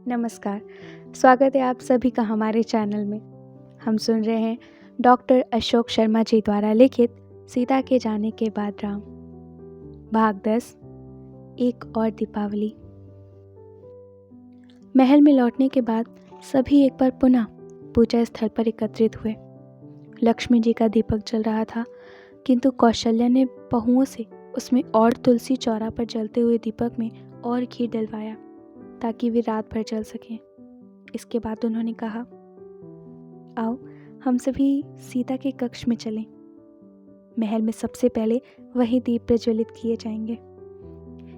नमस्कार, स्वागत है आप सभी का हमारे चैनल में। हम सुन रहे हैं डॉक्टर अशोक शर्मा जी द्वारा लिखित सीता के जाने के बाद राम, भाग 10, एक और दीपावली। महल में लौटने के बाद सभी एक बार पुनः पूजा स्थल पर एकत्रित हुए। लक्ष्मी जी का दीपक जल रहा था, किंतु कौशल्या ने बहुओं से उसमें और तुलसी चौरा पर जलते हुए दीपक में और घी डलवाया ताकि वे रात भर जल सकें। इसके बाद उन्होंने कहा, आओ हम सभी सीता के कक्ष में चलें। महल में सबसे पहले वही दीप प्रज्वलित किए जाएंगे।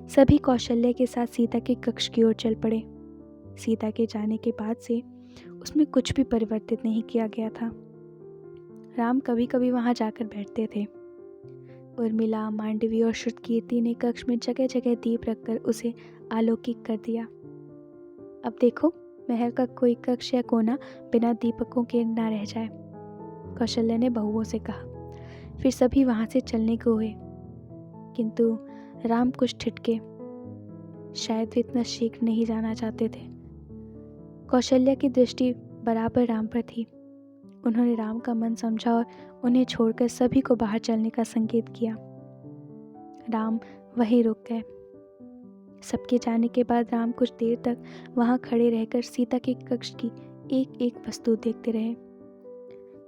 सभी कौशल्या के साथ सीता के कक्ष की ओर चल पड़े। सीता के जाने के बाद से उसमें कुछ भी परिवर्तित नहीं किया गया था। राम कभी कभी वहां जाकर बैठते थे। उर्मिला, मांडवी और श्रुतकीर्ति ने कक्ष में जगह जगह दीप रखकर उसे आलोकित कर दिया। अब देखो, महल का कोई कक्ष या कोना बिना दीपकों के ना रह जाए, कौशल्या ने बहुओं से कहा। फिर सभी वहां से चलने को हुए, किंतु राम कुछ ठिठके। शायद वे इतना शीघ्र नहीं जाना चाहते थे। कौशल्या की दृष्टि बराबर राम पर थी। उन्होंने राम का मन समझा और उन्हें छोड़कर सभी को बाहर चलने का संकेत किया। राम वहीं रुक गए। सबके जाने के बाद राम कुछ देर तक वहां खड़े रहकर सीता के कक्ष की एक एक वस्तु देखते रहे।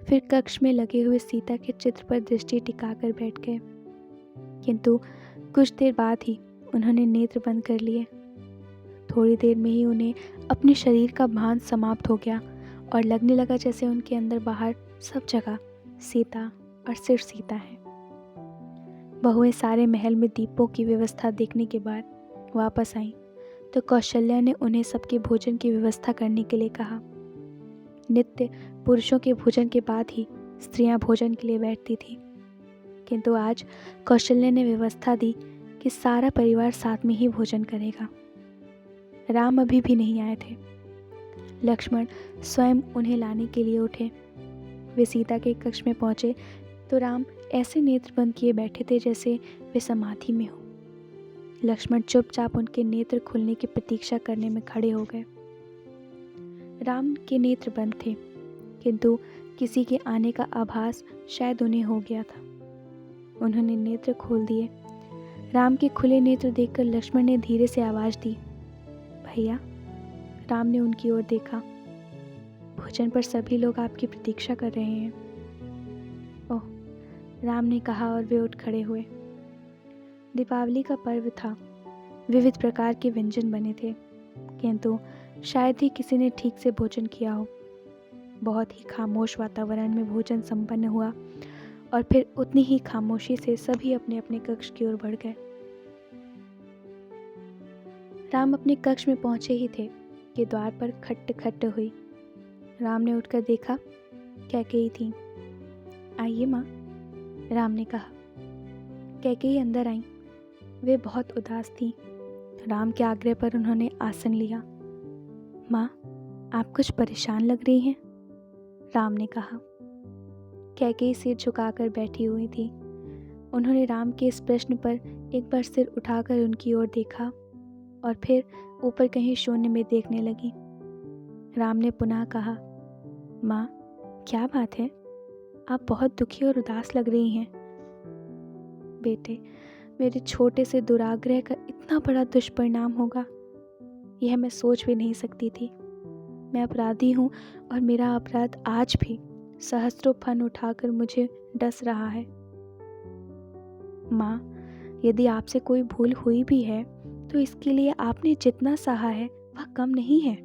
फिर कक्ष में लगे हुए सीता के चित्र पर दृष्टि टिकाकर बैठ गए, किंतु कुछ देर बाद ही उन्होंने नेत्र बंद कर लिए। थोड़ी देर में ही उन्हें अपने शरीर का भान समाप्त हो गया और लगने लगा जैसे उनके अंदर बाहर सब जगह सीता और सिर्फ सीता है। बहुएं सारे महल में दीपों की व्यवस्था देखने के बाद वापस आई तो कौशल्या ने उन्हें सबके भोजन की व्यवस्था करने के लिए कहा। नित्य पुरुषों के भोजन के बाद ही स्त्रियां भोजन के लिए बैठती थी, किंतु आज कौशल्या ने व्यवस्था दी कि सारा परिवार साथ में ही भोजन करेगा। राम अभी भी नहीं आए थे। लक्ष्मण स्वयं उन्हें लाने के लिए उठे। वे सीता के कक्ष में पहुंचे तो राम ऐसे नेत्र बंद किए बैठे थे जैसे वे समाधि में हो। लक्ष्मण चुपचाप उनके नेत्र खुलने की प्रतीक्षा करने में खड़े हो गए। राम के नेत्र बंद थे, किंतु किसी के आने का आभास शायद उन्हें हो गया था। उन्होंने नेत्र खोल दिए। राम के खुले नेत्र देखकर लक्ष्मण ने धीरे से आवाज दी, भैया। राम ने उनकी ओर देखा। भोजन पर सभी लोग आपकी प्रतीक्षा कर रहे हैं। ओह, राम ने कहा और वे उठ खड़े हुए। दीपावली का पर्व था। विविध प्रकार के व्यंजन बने थे, किंतु शायद ही किसी ने ठीक से भोजन किया हो। बहुत ही खामोश वातावरण में भोजन संपन्न हुआ और फिर उतनी ही खामोशी से सभी अपने अपने कक्ष की ओर बढ़ गए। राम अपने कक्ष में पहुंचे ही थे कि द्वार पर खट खट हुई। राम ने उठकर देखा, कैकेयी थी। आइए माँ, राम ने कहा। कैकेयी अंदर आई। वे बहुत उदास थीं। राम के आग्रह पर उन्होंने आसन लिया। माँ, आप कुछ परेशान लग रही हैं, राम ने कहा। कैकेयी सिर झुकाकर बैठी हुई थी। उन्होंने राम के इस प्रश्न पर एक बार सिर उठाकर उनकी ओर देखा और फिर ऊपर कहीं शून्य में देखने लगी। राम ने पुनः कहा, माँ, क्या बात है? आप बहुत दुखी और उदास लग रही हैं। बेटे, मेरे छोटे से दुराग्रह का इतना बड़ा दुष्परिणाम होगा, यह मैं सोच भी नहीं सकती थी। मैं अपराधी हूँ और मेरा अपराध आज भी सहस्त्रों फन उठाकर मुझे डस रहा है। माँ, यदि आपसे कोई भूल हुई भी है तो इसके लिए आपने जितना सहा है वह कम नहीं है।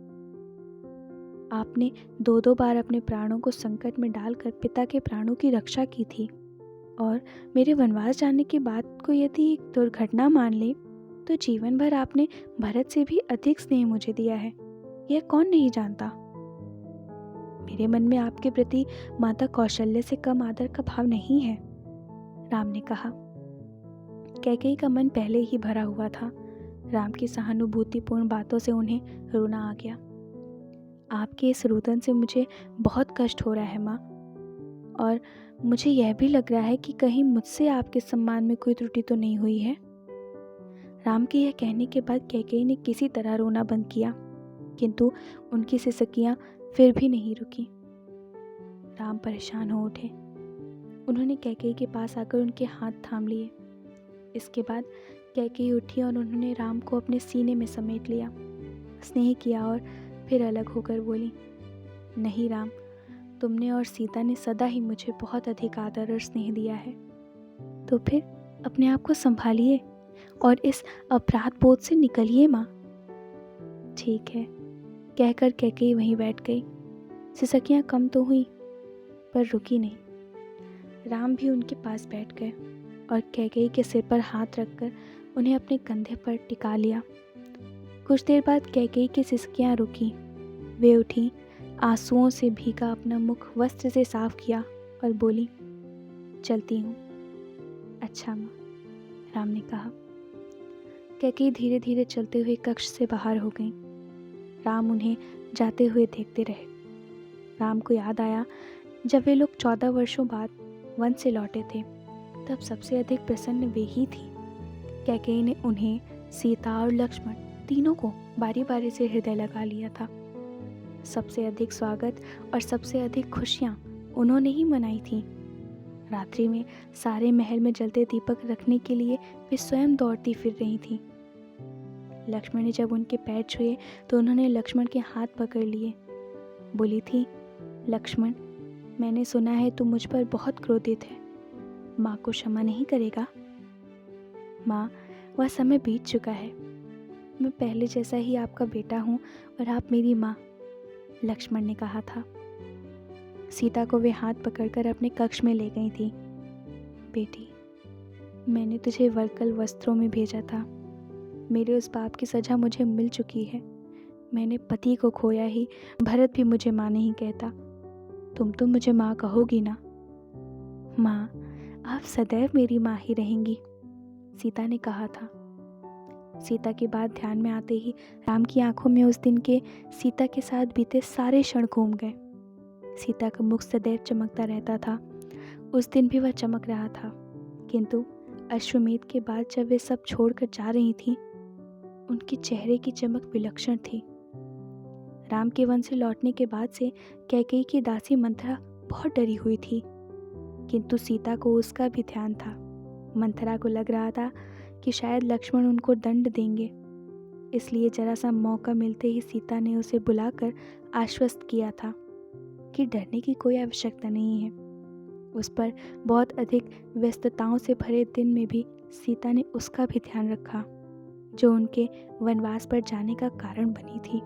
आपने 2-2 बार अपने प्राणों को संकट में डालकर पिता के प्राणों की रक्षा की थी, और मेरे वनवास जाने के बाद को यदि एक दुर्घटना मान ले तो जीवन भर आपने भरत से भी अधिक स्नेह मुझे दिया है, यह कौन नहीं जानता। मेरे मन में आपके प्रति माता कौशल्या से कम आदर का भाव नहीं है, राम ने कहा। कैकेयी का मन पहले ही भरा हुआ था। राम की सहानुभूतिपूर्ण बातों से उन्हें रोना आ गया। आपके इस रुदन से मुझे बहुत कष्ट हो रहा है माँ, और मुझे यह भी लग रहा है कि कहीं मुझसे आपके सम्मान में कोई त्रुटि तो नहीं हुई है। राम के यह कहने के बाद कैकेयी ने किसी तरह रोना बंद किया। किंतु उनकी सिसकियाँ फिर भी नहीं रुकी। राम परेशान हो उठे। उन्होंने कैकेयी के पास आकर उनके हाथ थाम लिए। इसके बाद कैकेयी उठी और उन्होंने राम को अपने सीने में समेट लिया, स्नेह किया और फिर अलग होकर बोली, नहीं राम, तुमने और सीता ने सदा ही मुझे बहुत अधिक आदर और स्नेह दिया है, तो फिर अपने आप को संभालिए और इस अपराध बोध से निकलिए माँ। ठीक है, कहकर कैकेयी वहीं बैठ गई। सिसकियाँ कम तो हुई पर रुकी नहीं। राम भी उनके पास बैठ गए और कैकेयी के सिर पर हाथ रखकर उन्हें अपने कंधे पर टिका लिया। कुछ देर बाद कैकेयी की सिसकियाँ रुकी। वे उठी, आंसुओं से भीगा अपना मुख वस्त्र से साफ किया और बोली, चलती हूँ। अच्छा माँ, राम ने कहा। कैकेयी धीरे धीरे चलते हुए कक्ष से बाहर हो गई। राम उन्हें जाते हुए देखते रहे। राम को याद आया जब वे लोग 14 वर्षों बाद वन से लौटे थे, तब सबसे अधिक प्रसन्न वे ही थी। कैकेयी ने उन्हें, सीता और लक्ष्मण तीनों को बारी बारी से हृदय लगा लिया था। सबसे अधिक स्वागत और सबसे अधिक खुशियाँ उन्होंने ही मनाई थी। रात्रि में सारे महल में जलते दीपक रखने के लिए वे स्वयं दौड़ती फिर रही थी। लक्ष्मण ने जब उनके पैर छुए तो उन्होंने लक्ष्मण के हाथ पकड़ लिए। बोली थी, लक्ष्मण, मैंने सुना है तू मुझ पर बहुत क्रोधित है, माँ को क्षमा नहीं करेगा? माँ, वह समय बीत चुका है। मैं पहले जैसा ही आपका बेटा हूँ और आप मेरी माँ, लक्ष्मण ने कहा था। सीता को वे हाथ पकड़कर अपने कक्ष में ले गई थी। बेटी, मैंने तुझे वर्कल वस्त्रों में भेजा था। मेरे उस पाप की सजा मुझे मिल चुकी है। मैंने पति को खोया ही, भरत भी मुझे माँ नहीं कहता। तुम तो मुझे माँ कहोगी ना? माँ, आप सदैव मेरी माँ ही रहेंगी, सीता ने कहा था। सीता की बात ध्यान में आते ही राम की आंखों में उस दिन के सीता के साथ बीते सारे क्षण घूम गए। सीता का मुख सदैव चमकता रहता था। उस दिन भी वह चमक रहा था, किंतु अश्वमेध के बाद जब वे सब छोड़कर जा रही थीं, उनके चेहरे की चमक विलक्षण थी। राम के वन से लौटने के बाद से कैकेयी की दासी मंथरा बहुत डरी हुई थी, किंतु सीता को उसका भी ध्यान था। मंथरा को लग रहा था कि शायद लक्ष्मण उनको दंड देंगे, इसलिए जरा सा मौका मिलते ही सीता ने उसे बुलाकर आश्वस्त किया था कि डरने की कोई आवश्यकता नहीं है। उस पर बहुत अधिक व्यस्तताओं से भरे दिन में भी सीता ने उसका भी ध्यान रखा, जो उनके वनवास पर जाने का कारण बनी थी।